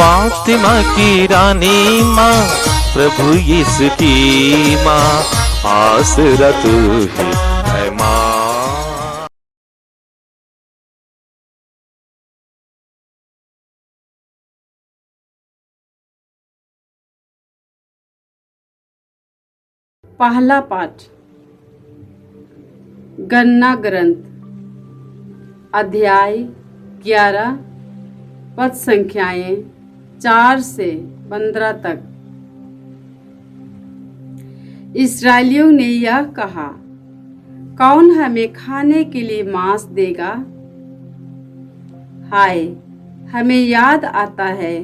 फातिमा की रानी माँ, प्रभु यीशु की माँ, आसरा तू ही है माँ। पहला पाठ गणना ग्रंथ अध्याय 11 पद संख्याएं 4 से 15 तक। इस्राएलियों ने यह कहा, कौन हमें खाने के लिए मांस देगा? हाय, हमें याद आता है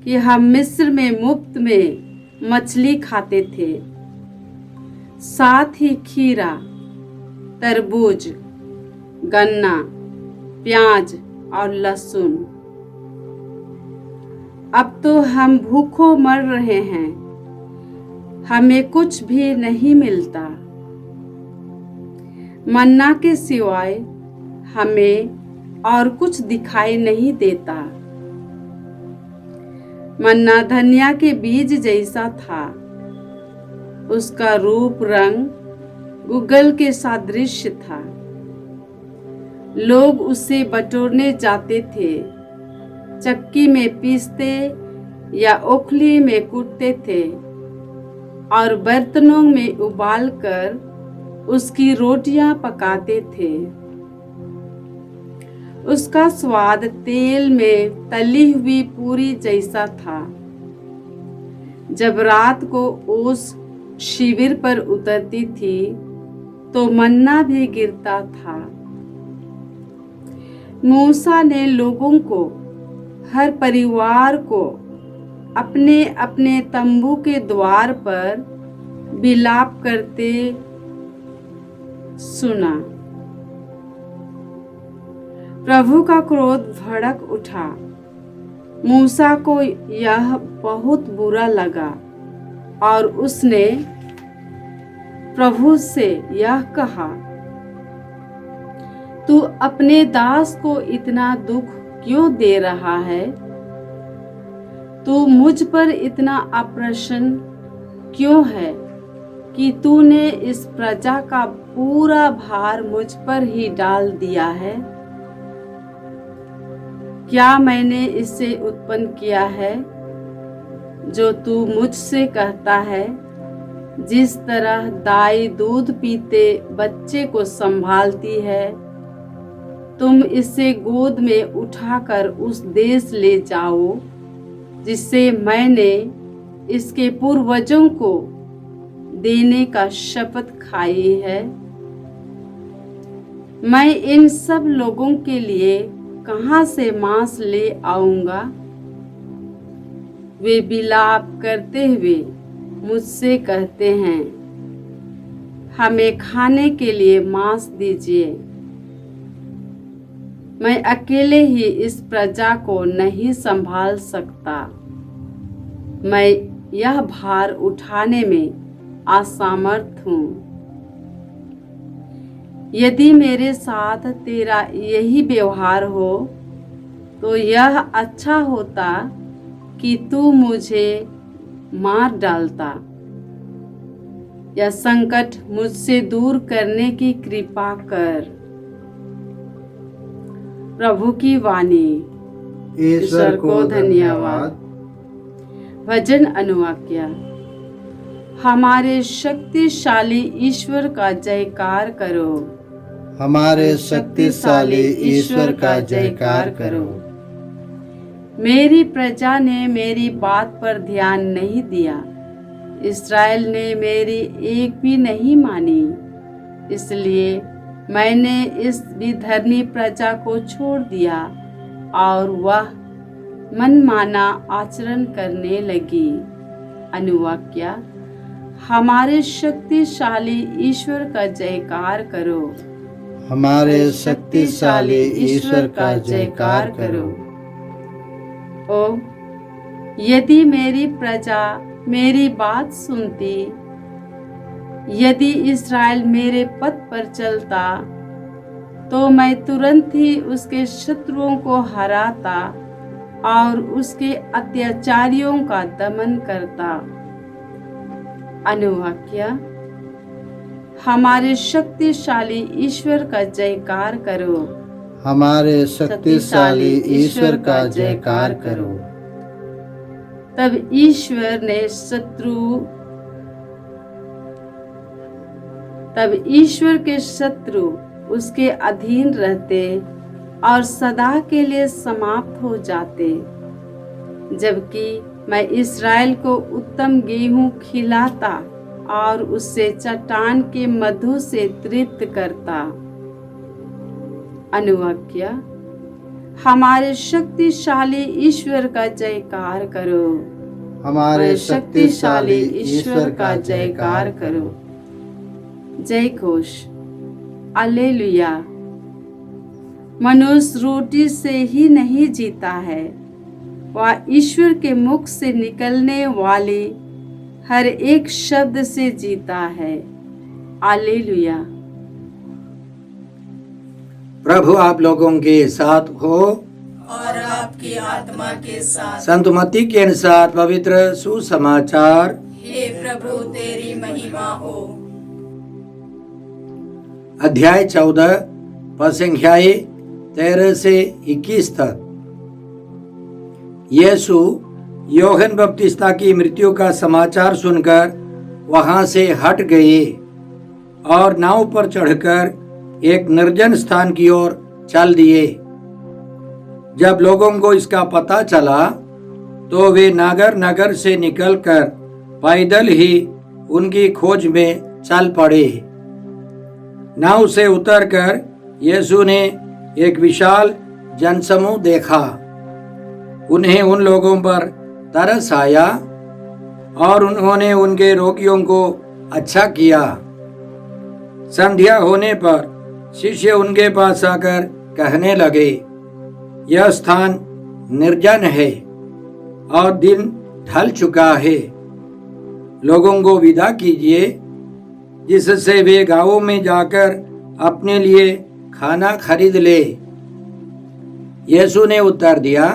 कि हम मिस्र में मुफ्त में मछली खाते थे, साथ ही खीरा, तरबूज, गन्ना, प्याज और लहसुन। अब तो हम भूखों मर रहे हैं, हमें कुछ भी नहीं मिलता। मन्ना के सिवाय हमें और कुछ दिखाई नहीं देता। मन्ना धनिया के बीज जैसा था, उसका रूप रंग गुगल के सादृश्य था। लोग उसे बटोरने जाते थे, चक्की में पीसते या ओखली में कूटते थे और बर्तनों में उबालकर उसकी रोटियां पकाते थे। उसका स्वाद तेल में तली हुई पूरी जैसा था। जब रात को ओस शिविर पर उतरती थी तो मन्ना भी गिरता था। मूसा ने लोगों को, हर परिवार को अपने अपने तंबू के द्वार पर विलाप करते सुना। प्रभु का क्रोध भड़क उठा। मूसा को यह बहुत बुरा लगा और उसने प्रभु से यह कहा, तू अपने दास को इतना दुख क्यों दे रहा है? तू मुझ पर इतना अप्रसन्न क्यों है कि तूने इस प्रजा का पूरा भार मुझ पर ही डाल दिया है? क्या मैंने इसे उत्पन्न किया है जो तू मुझसे कहता है? जिस तरह दाई दूध पीते बच्चे को संभालती है, तुम इसे गोद में उठाकर उस देश ले जाओ जिसे मैंने इसके पूर्वजों को देने का शपथ खाई है। मैं इन सब लोगों के लिए कहां से मांस ले आऊंगा? वे विलाप करते हुए मुझसे कहते हैं, हमें खाने के लिए मांस दीजिए। मैं अकेले ही इस प्रजा को नहीं संभाल सकता। मैं यह भार उठाने में असमर्थ हूँ। यदि मेरे साथ तेरा यही व्यवहार हो तो यह अच्छा होता कि तू मुझे मार डालता। यह संकट मुझसे दूर करने की कृपा कर। प्रभु की वाणी। ईश्वर को धन्यवाद। भजन अनुवाक्य। हमारे शक्तिशाली ईश्वर का जयकार करो। हमारे शक्तिशाली ईश्वर का जयकार करो। मेरी प्रजा ने मेरी बात पर ध्यान नहीं दिया, इस्राएल ने मेरी एक भी नहीं मानी। इसलिए मैंने इस विधर्मी प्रजा को छोड़ दिया और वह मनमाना आचरण करने लगी। अनुवाक्य। हमारे शक्तिशाली ईश्वर का जयकार करो। हमारे शक्तिशाली ईश्वर का जयकार करो। ओ यदि मेरी प्रजा मेरी बात सुनती, यदि इस्राएल मेरे पथ पर चलता, तो मैं तुरंत ही उसके शत्रुओं को हराता और उसके अत्याचारियों का दमन करता। अनुवाक्य। हमारे शक्तिशाली ईश्वर का जयकार करो। हमारे शक्तिशाली ईश्वर का जयकार करो। तब ईश्वर के शत्रु उसके अधीन रहते और सदा के लिए समाप्त हो जाते। जबकि मैं इस्राएल को उत्तम गेहूं खिलाता और उससे चट्टान के मधु से तृप्त करता। अनुवाक्य। हमारे शक्तिशाली ईश्वर का जयकार करो। हमारे शक्तिशाली ईश्वर का जयकार करो। जय घोष। alleluia। मनुष्य रोटी से ही नहीं जीता है, वह ईश्वर के मुख से निकलने वाले हर एक शब्द से जीता है। alleluia। प्रभु आप लोगों के साथ हो और आपकी आत्मा के साथ। संत मत्ती के अनुसार पवित्र सुसमाचार। हे प्रभु तेरी महिमा हो। अध्याय 14 पद संख्याएं 13 से 21 तक। यीशु यूहन्ना बपतिस्मा की मृत्यु का समाचार सुनकर वहां से हट गए और नाव पर चढ़कर एक निर्जन स्थान की ओर चल दिए। जब लोगों को इसका पता चला तो वे नगर नगर से निकलकर पैदल ही उनकी खोज में चल पड़े। नाव से उतरकर यीशु ने एक विशाल जनसमूह देखा। उन्हें उन लोगों पर तरस आया और उन्होंने उनके रोगियों को अच्छा किया। संध्या होने पर शिष्य उनके पास आकर कहने लगे, यह स्थान निर्जन है और दिन ढल चुका है। लोगों को विदा कीजिए जिससे वे गांवों में जाकर अपने लिए खाना खरीद ले। यीशु ने उत्तर दिया,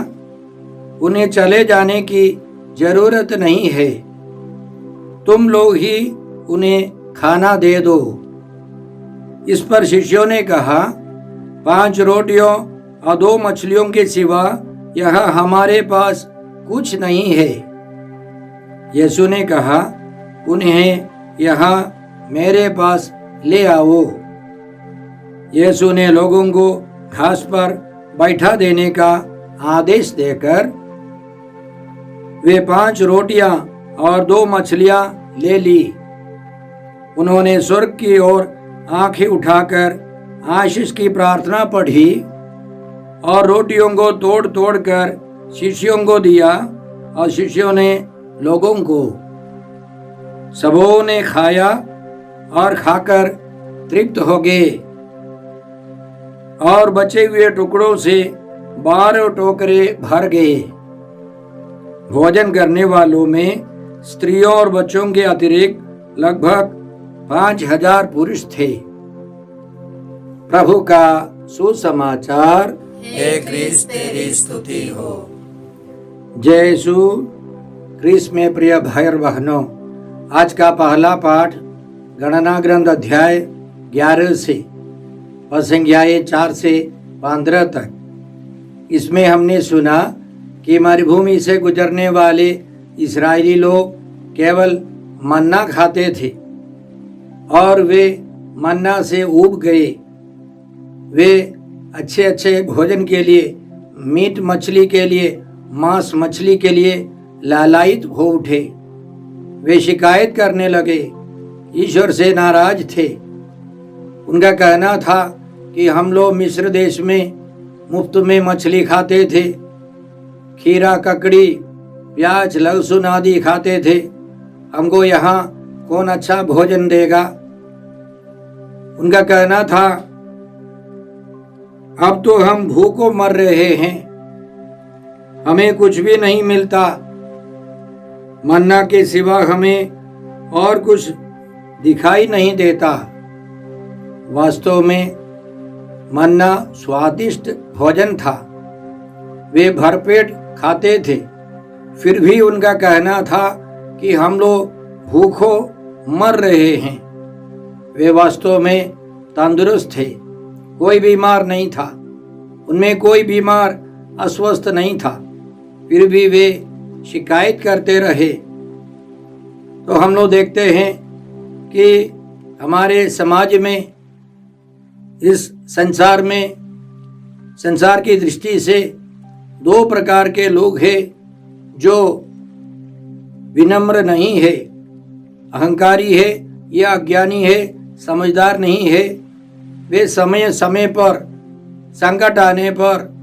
उन्हें चले जाने की जरूरत नहीं है, तुम लोग ही उन्हें खाना दे दो। इस पर शिष्यों ने कहा, 5 रोटियों और 2 मछलियों के सिवा यहाँ हमारे पास कुछ नहीं है। यीशु ने कहा, उन्हें यहाँ मेरे पास ले आओ। यीशु ने लोगों को घास पर बैठा देने का आदेश देकर वे 5 रोटियां और 2 मछलियां ले ली। उन्होंने स्वर्ग की ओर आंखें उठाकर आशीष की प्रार्थना पढ़ी और रोटियों को तोड़ तोड़ कर शिष्यों को दिया और शिष्यों ने लोगों को। सबों ने खाया और खाकर तृप्त हो गए और बचे हुए टुकड़ों से 12 टोकरे भर गए। भोजन करने वालों में स्त्रियों और बच्चों के अतिरिक्त लगभग 5000 पुरुष थे। प्रभु का सुसमाचार। हे क्रिस्त तेरी स्तुति हो। जय यीशु क्रिस्त में प्रिय भाई और बहनों, आज का पहला पाठ गणना ग्रंथ अध्याय 11 से पद संख्याएं 4 से 15 तक। इसमें हमने सुना कि मरुभूमि से गुजरने वाले इस्राएली लोग केवल मन्ना खाते थे और वे मन्ना से ऊब गए। वे अच्छे अच्छे भोजन के लिए, मीट मछली के लिए, मांस मछली के लिए लालायित हो उठे। वे शिकायत करने लगे, ईश्वर से नाराज थे। उनका कहना था कि हम लोग मिस्र देश में मुफ्त में मछली खाते थे, खीरा, ककड़ी, प्याज, लहसुन आदि खाते थे, हमको यहाँ कौन अच्छा भोजन देगा। उनका कहना था, अब तो हम भूखों मर रहे हैं, हमें कुछ भी नहीं मिलता, मन्ना के सिवा हमें और कुछ दिखाई नहीं देता। वास्तव में मन्ना स्वादिष्ट भोजन था। वे भरपेट खाते थे, फिर भी उनका कहना था कि हम लोग भूखों मर रहे हैं। वे वास्तव में तंदुरुस्त थे, कोई बीमार नहीं था, उनमें कोई बीमार अस्वस्थ नहीं था, फिर भी वे शिकायत करते रहे। तो हम लोग देखते हैं कि हमारे समाज में, इस संसार में, संसार की दृष्टि से दो प्रकार के लोग हैं जो विनम्र नहीं है, अहंकारी है या अज्ञानी है, समझदार नहीं है। वे समय समय पर, संकट आने पर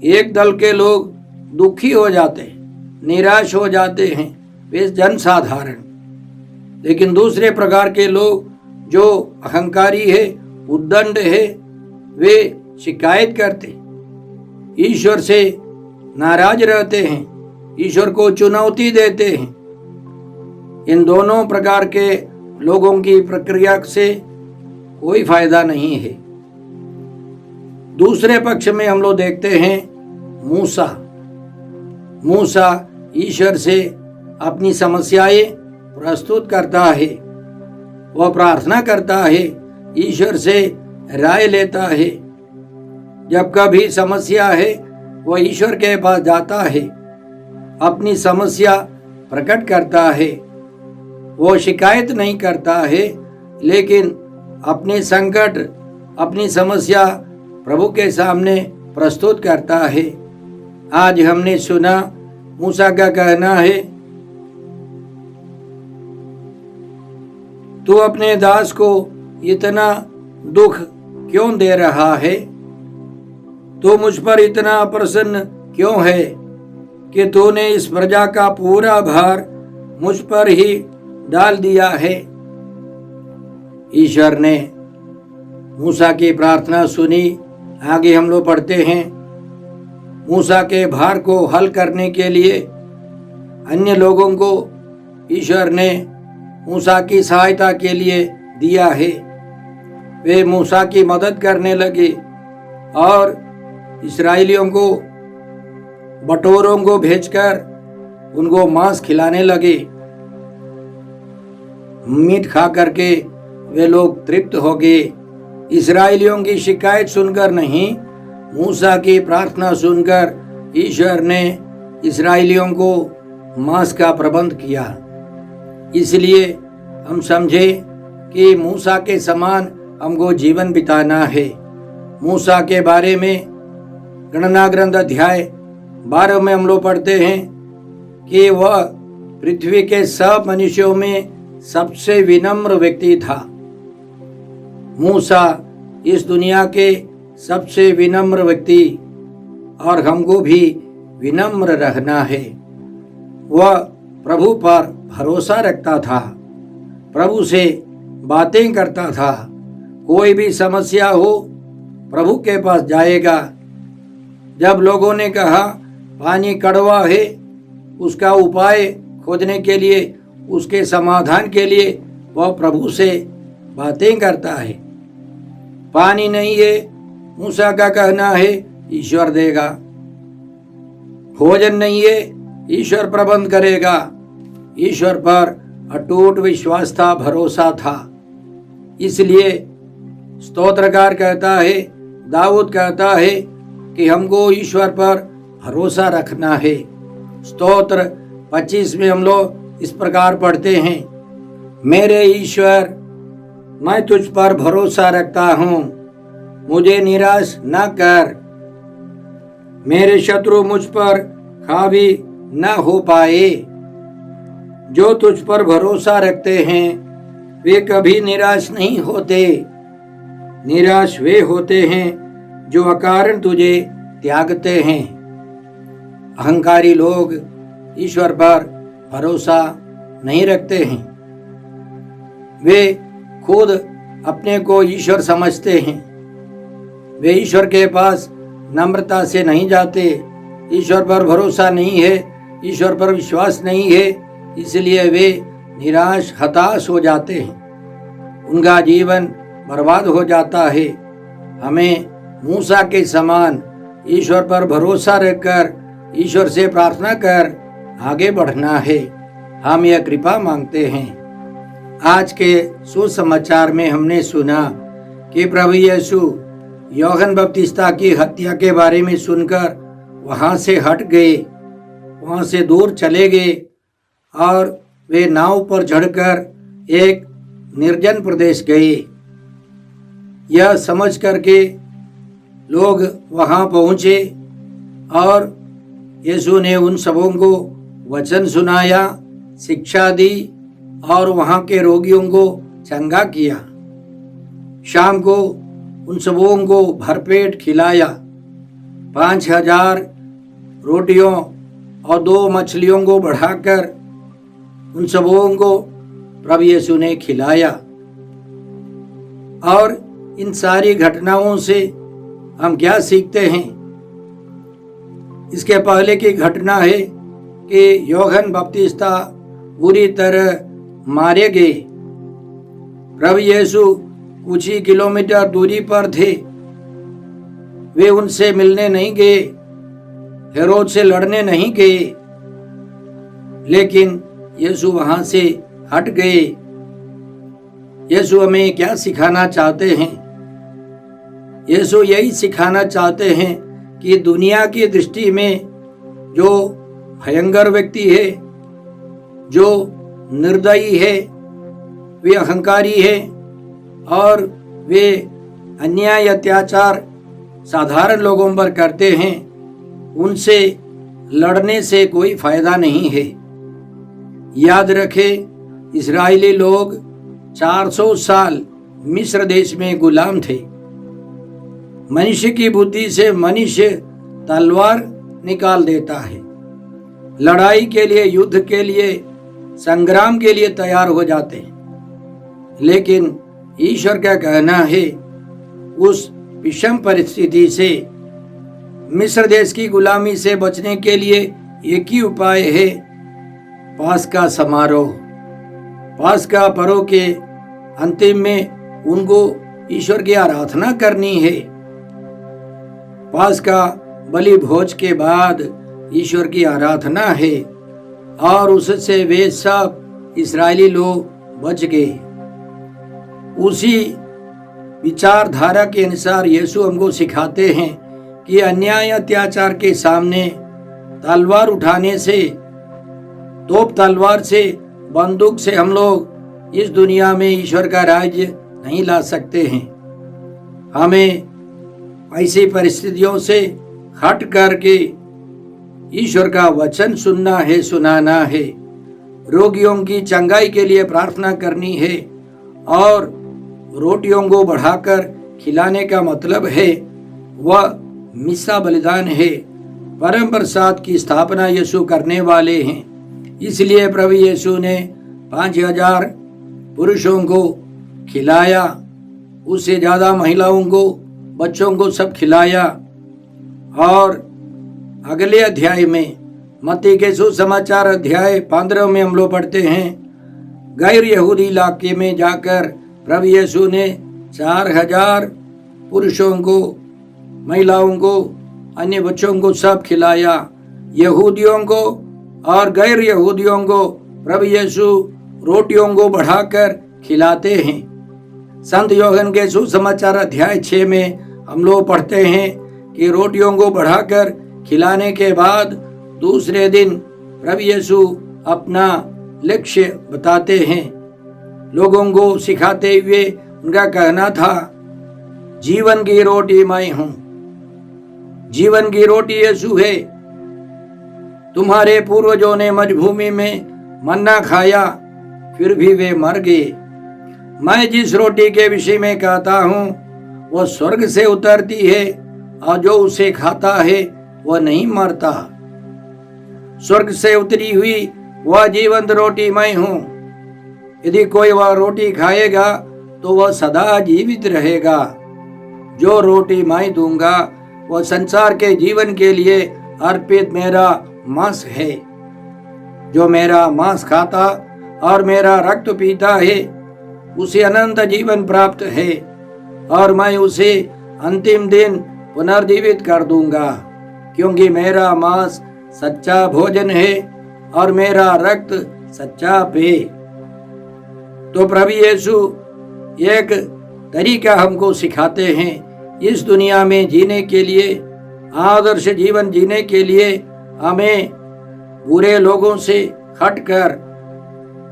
एक दल के लोग दुखी हो जाते हैं, निराश हो जाते हैं, वे जनसाधारण। लेकिन दूसरे प्रकार के लोग जो अहंकारी है, उद्दंड है, वे शिकायत करते, ईश्वर से नाराज रहते हैं, ईश्वर को चुनौती देते हैं। इन दोनों प्रकार के लोगों की प्रक्रिया से कोई फायदा नहीं है। दूसरे पक्ष में हम लोग देखते हैं मूसा ईश्वर से अपनी समस्याएं प्रस्तुत करता है, वह प्रार्थना करता है, ईश्वर से राय लेता है। जब कभी समस्या है वह ईश्वर के पास जाता है, अपनी समस्या प्रकट करता है। वो शिकायत नहीं करता है, लेकिन अपने संकट, अपनी समस्या प्रभु के सामने प्रस्तुत करता है। आज हमने सुना मूसा का कहना है, तू अपने दास को इतना दुख क्यों दे रहा है? तू मुझ पर इतना प्रसन्न क्यों है कि तूने इस प्रजा का पूरा भार मुझ पर ही डाल दिया है? ईश्वर ने मूसा की प्रार्थना सुनी। आगे हम लोग पढ़ते हैं, मूसा के भार को हल करने के लिए अन्य लोगों को ईश्वर ने मूसा की सहायता के लिए दिया है। वे मूसा की मदद करने लगे और इस्राएलियों को, बटोरों को भेजकर उनको मांस खिलाने लगे। मीट खा करके वे लोग तृप्त हो गए। इस्राएलियों की शिकायत सुनकर नहीं, मूसा की प्रार्थना सुनकर ईश्वर ने इस्राएलियों को मांस का प्रबंध किया। इसलिए हम समझे कि मूसा के समान हमको जीवन बिताना है। मूसा के बारे में गणना ग्रंथ अध्याय 12 में हम लोग पढ़ते हैं कि वह पृथ्वी के सब मनुष्यों में सबसे विनम्र व्यक्ति था। मूसा इस दुनिया के सबसे विनम्र व्यक्ति, और हमको भी विनम्र रहना है। वह प्रभु पर भरोसा रखता था, प्रभु से बातें करता था। कोई भी समस्या हो प्रभु के पास जाएगा। जब लोगों ने कहा पानी कड़वा है, उसका उपाय खोजने के लिए, उसके समाधान के लिए वह प्रभु से बातें करता है। पानी नहीं है, मूसा का कहना है ईश्वर देगा। भोजन नहीं है, ईश्वर प्रबंध करेगा। ईश्वर पर अटूट विश्वास था, भरोसा था। इसलिए स्तोत्रकार कहता है, दाऊद कहता है कि हमको ईश्वर पर भरोसा रखना है। स्तोत्र 25 में हम लोग इस प्रकार पढ़ते हैं, मेरे ईश्वर, मैं तुझ पर भरोसा रखता हूँ, मुझे निराश न कर। मेरे शत्रु मुझ पर हावी न हो पाए। जो तुझ पर भरोसा रखते हैं वे कभी निराश नहीं होते। निराश वे होते हैं जो अकारण तुझे त्यागते हैं। अहंकारी लोग ईश्वर पर भरोसा नहीं रखते हैं। वे खुद अपने को ईश्वर समझते हैं। वे ईश्वर के पास नम्रता से नहीं जाते। ईश्वर पर भरोसा नहीं है, ईश्वर पर विश्वास नहीं है, इसलिए वे निराश, हताश हो जाते हैं। उनका जीवन बर्बाद हो जाता है। हमें मूसा के समान ईश्वर पर भरोसा रखकर ईश्वर से प्रार्थना कर आगे बढ़ना है। हम यह कृपा मांगते हैं। आज के सुसमाचार में हमने सुना कि प्रभु यीशु यूहन्ना बपतिस्ता की हत्या के बारे में सुनकर वहां से हट गए, वहां से दूर चले गए और वे नाव पर चढ़कर एक निर्जन प्रदेश गए। यह समझ करके लोग वहां पहुंचे और यीशु ने उन सबों को वचन सुनाया, शिक्षा दी और वहां के रोगियों को चंगा किया। शाम को उन सबों को भरपेट खिलाया। 5,000 रोटियों और 2 मछलियों को बढ़ाकर उन सबों को प्रभु यीशु ने खिलाया। और इन सारी घटनाओं से हम क्या सीखते हैं? इसके पहले की घटना है कि यूहन्ना बपतिस्ता बुरी तरह मारे गए। प्रभु यीशु कुछ ही किलोमीटर दूरी पर थे। वे उनसे मिलने नहीं गए, हेरोद से लड़ने नहीं गए, लेकिन यीशु वहां से हट गए। यीशु हमें क्या सिखाना चाहते हैं? यीशु यही सिखाना चाहते हैं कि दुनिया की दृष्टि में जो भयंकर व्यक्ति है, जो निर्दयी है, वे अहंकारी है और वे अन्याय अत्याचार साधारण लोगों पर करते हैं, उनसे लड़ने से कोई फायदा नहीं है। याद रखें, इस्राएली लोग 400 साल मिस्र देश में गुलाम थे। मनुष्य की बुद्धि से मनुष्य तलवार निकाल देता है, लड़ाई के लिए, युद्ध के लिए, संग्राम के लिए तैयार हो जाते हैं। लेकिन ईश्वर का कहना है, उस विषम परिस्थिति से, मिस्र देश की गुलामी से बचने के लिए एक ही उपाय है, पास्का समारोह। पास्का पर्व के अंतिम में उनको ईश्वर की आराधना करनी है। पास्का बलि भोज के बाद ईश्वर की आराधना है और उससे वे सब इस्राएली लोग बच गए। उसी विचारधारा के अनुसार यीशु हमको सिखाते हैं कि अन्याय अत्याचार के सामने तलवार उठाने से, तोप तलवार से, बंदूक से हम लोग इस दुनिया में ईश्वर का राज्य नहीं ला सकते हैं। हमें ऐसी परिस्थितियों से हट करके ईश्वर का वचन सुनना है, सुनाना है, रोगियों की चंगाई के लिए प्रार्थना करनी है और रोटियों को बढ़ाकर खिलाने का मतलब है वह मिस्सा बलिदान है। परम प्रसाद की स्थापना यीशु करने वाले हैं। इसलिए प्रभु यीशु ने 5,000 पुरुषों को खिलाया, उससे ज्यादा महिलाओं को, बच्चों को सब खिलाया। और अगले अध्याय में, मत्ती के सुसमाचार अध्याय 15 में हम लोग पढ़ते हैं, गैर यहूदी इलाके में जाकर प्रभु यीशु ने 4,000 पुरुषों को, महिलाओं को, अन्य बच्चों को सब खिलाया। यहूदियों को और गैर यहूदियों को प्रभु यीशु रोटियों को बढ़ाकर खिलाते हैं। संत यूहन्ना के सुसमाचार अध्याय 6 में हम लोग पढ़ते हैं कि रोटियों को बढ़ाकर खिलाने के बाद दूसरे दिन प्रभु यीशु अपना लक्ष्य बताते हैं। लोगों को सिखाते हुए उनका कहना था, जीवन की रोटी मैं हूं। जीवन की रोटी यीशु है। तुम्हारे पूर्वजों ने मरुभूमि में मन्ना खाया, फिर भी वे मर गए। मैं जिस रोटी के विषय में कहता हूं वह स्वर्ग से उतरती है और जो उसे खाता है वह नहीं मरता। स्वर्ग से उतरी हुई वह जीवंत रोटी मैं हूं। यदि कोई वह रोटी खाएगा तो वह सदा जीवित रहेगा। जो रोटी मैं दूंगा वह संसार के जीवन के लिए अर्पित मेरा मांस है। जो मेरा मांस खाता और मेरा रक्त पीता है उसे अनंत जीवन प्राप्त है और मैं उसे अंतिम दिन पुनर्जीवित कर दूंगा, क्योंकि मेरा मांस सच्चा भोजन है और मेरा रक्त सच्चा पेय। तो प्रभु यीशु एक तरीका हमको सिखाते हैं इस दुनिया में जीने के लिए, आदर्श जीवन जीने के लिए हमें बुरे लोगों से हटकर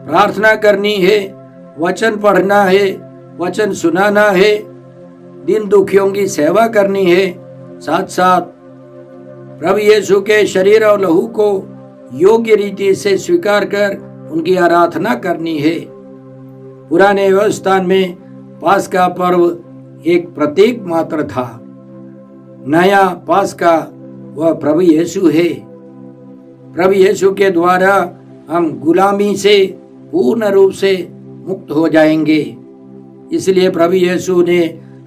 प्रार्थना करनी है, वचन पढ़ना है, वचन सुनाना है, दिन दुखियों की सेवा करनी है, साथ साथ प्रभु यीशु के शरीर और लहू को योग्य रीति से स्वीकार कर उनकी आराधना करनी है। पुराने व्यवस्था में पास्का पर्व एक प्रतीक मात्र था, नया पास्का वह प्रभु यीशु है। प्रभु यीशु के द्वारा हम गुलामी से पूर्ण रूप से मुक्त हो जाएंगे। इसलिए प्रभु यीशु ने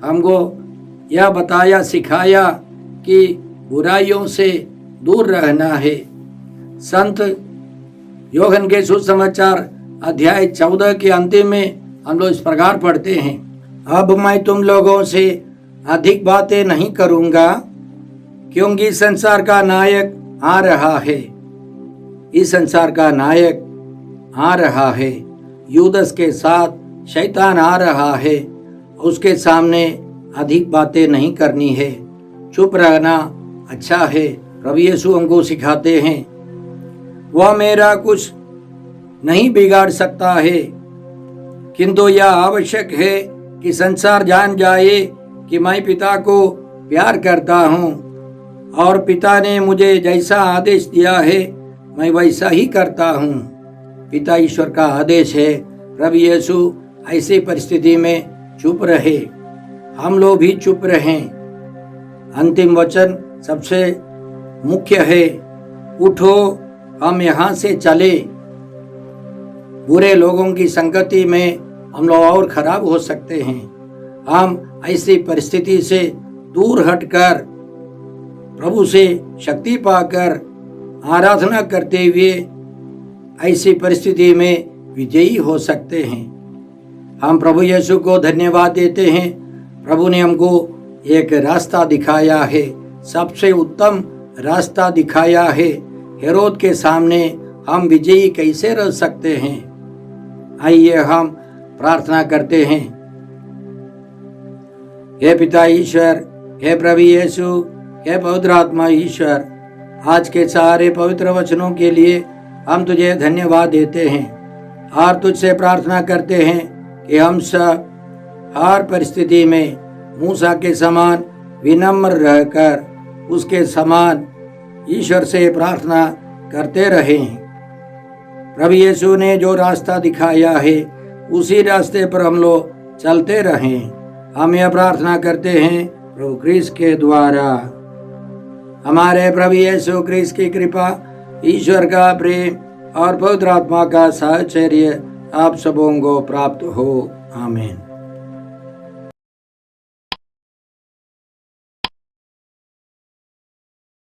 हमको यह बताया, सिखाया कि बुराइयों से दूर रहना है। संत यूहन्ना के सुसमाचार अध्याय 14 के अंतिम में हम लोग इस प्रकार पढ़ते हैं, अब मैं तुम लोगों से अधिक बातें नहीं करूंगा, क्योंकि संसार का नायक आ रहा है। इस संसार का नायक आ रहा है, यूदस के साथ शैतान आ रहा है। उसके सामने अधिक बातें नहीं करनी है, चुप रहना अच्छा है। प्रभु यीशु हमको सिखाते हैं, वह मेरा कुछ नहीं बिगाड़ सकता है, किंतु यह आवश्यक है कि संसार जान जाए कि मैं पिता को प्यार करता हूँ और पिता ने मुझे जैसा आदेश दिया है मैं वैसा ही करता हूँ। पिता ईश्वर का आदेश है। प्रभु यीशु ऐसी परिस्थिति में चुप रहे, हम लोग भी चुप रहें। अंतिम वचन सबसे मुख्य है, उठो हम यहाँ से चले। बुरे लोगों की संगति में हम लोग और खराब हो सकते हैं। हम ऐसी परिस्थिति से दूर हटकर प्रभु से शक्ति पाकर आराधना करते हुए ऐसी परिस्थिति में विजयी हो सकते हैं। हम प्रभु यीशु को धन्यवाद देते हैं। प्रभु ने हमको एक रास्ता दिखाया है, सबसे उत्तम रास्ता दिखाया है। हेरोद के सामने हम विजयी कैसे रह सकते हैं? आइए हम प्रार्थना करते हैं। हे पिता ईश्वर, हे प्रभु यीशु, हे पवित्र आत्मा ईश्वर, आज के सारे पवित्र वचनों के लिए हम तुझे धन्यवाद देते हैं और तुझसे प्रार्थना करते हैं कि हम सब हर परिस्थिति में मूसा के समान विनम्र रहकर उसके समान ईश्वर से प्रार्थना करते रहें। प्रभु यीशु ने जो रास्ता दिखाया है उसी रास्ते पर हम लोग चलते रहें। हम यह प्रार्थना करते हैं प्रभु क्रिस्त के द्वारा। हमारे प्रभु यीशु क्रिस्त की कृपा, ईश्वर का प्रेम और पवित्र आत्मा का साहचर्य आप सबों को प्राप्त हो। आमीन।